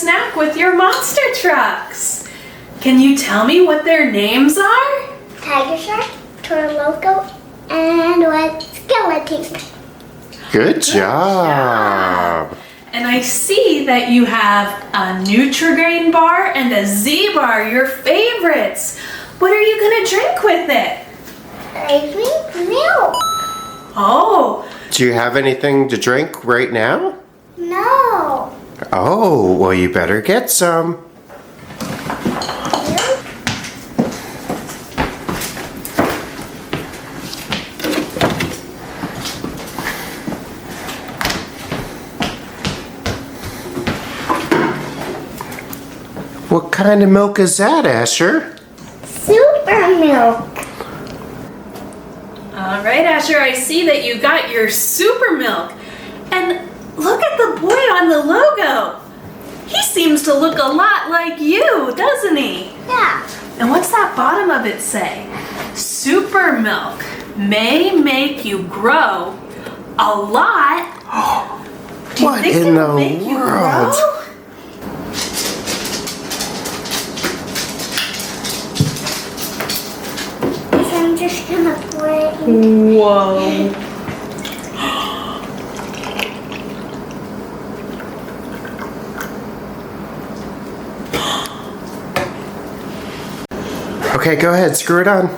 snack with your monster trucks. Can you tell me what their names are? Tiger Shark, Toro Loco, and what? Skeleton. Good job. And I see that you have a Nutri-Grain bar and a Z-Bar, your favorites. What are you gonna drink with it? I drink milk. Oh, Do you have anything to drink right now? No. Oh, well, you better get some. Milk? What kind of milk is that, Asher? Super milk. all right, Asher, I see that you got your super milk. And look at the boy on the logo. He seems to look a lot like you, doesn't he? Yeah. And what's that bottom of it say? Super milk may make you grow a lot. Do you What think in it'll the make you world? grow? So I'm just gonna pour it in. Whoa. Okay, go ahead, screw it on.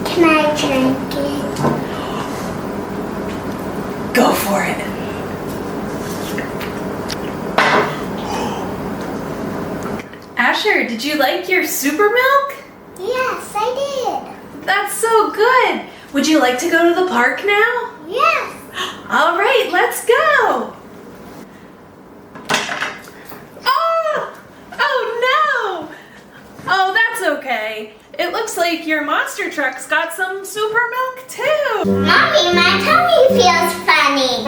Can I drink it? Go for it. Asher, did you like your super milk? Yes, I did. That's so good. Would you like to go to the park now? Yes. All right, let's go. Oh! Oh no! Oh, that's okay. It looks like your monster truck's got some super milk too. Mommy, my tummy feels funny.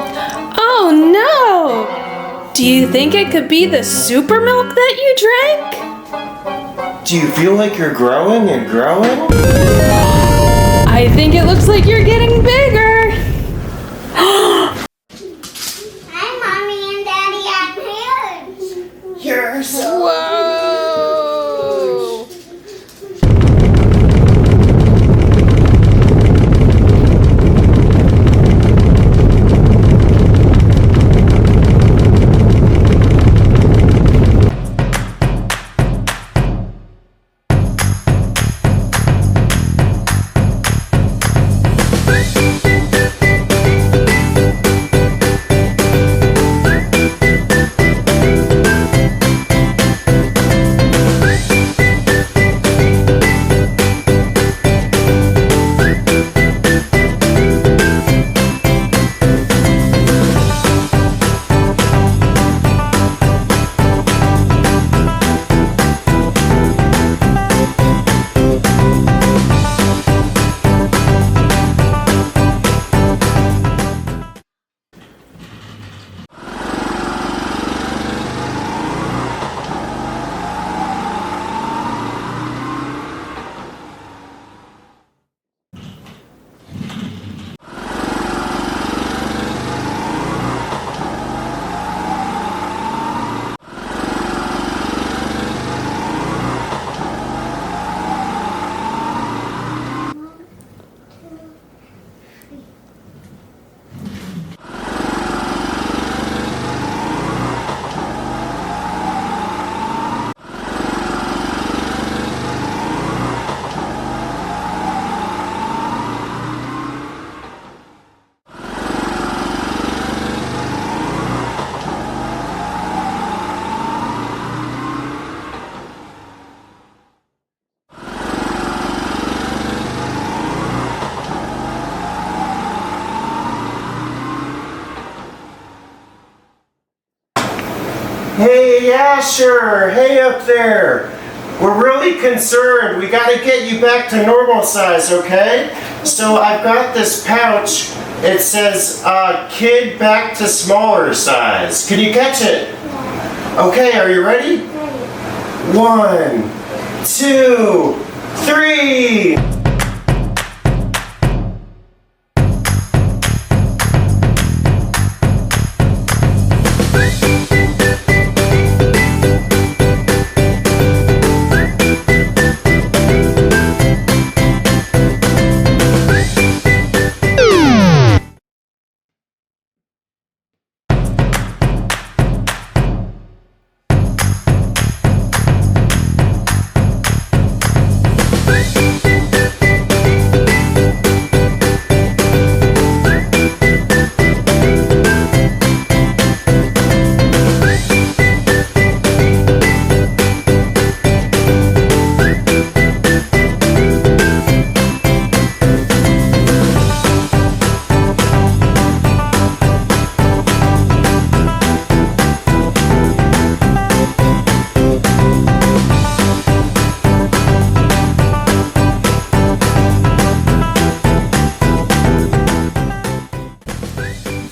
Oh no! Do you think it could be the super milk that you drank? Do you feel like you're growing and growing? I think it looks like you're getting bigger. Hi, Mommy and Daddy, I'm huge. You're so... Whoa! Hey, Asher! Hey up there! We're really concerned. We gotta get you back to normal size, okay? So I've got this pouch. It says, kid back to smaller size. Can you catch it? Okay, are you ready? Ready. 1, 2, 3.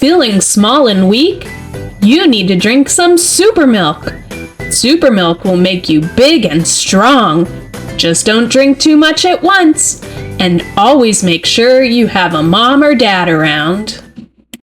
Feeling small and weak? You need to drink some Super Milk. Super Milk will make you big and strong. Just don't drink too much at once. And always make sure you have a mom or dad around.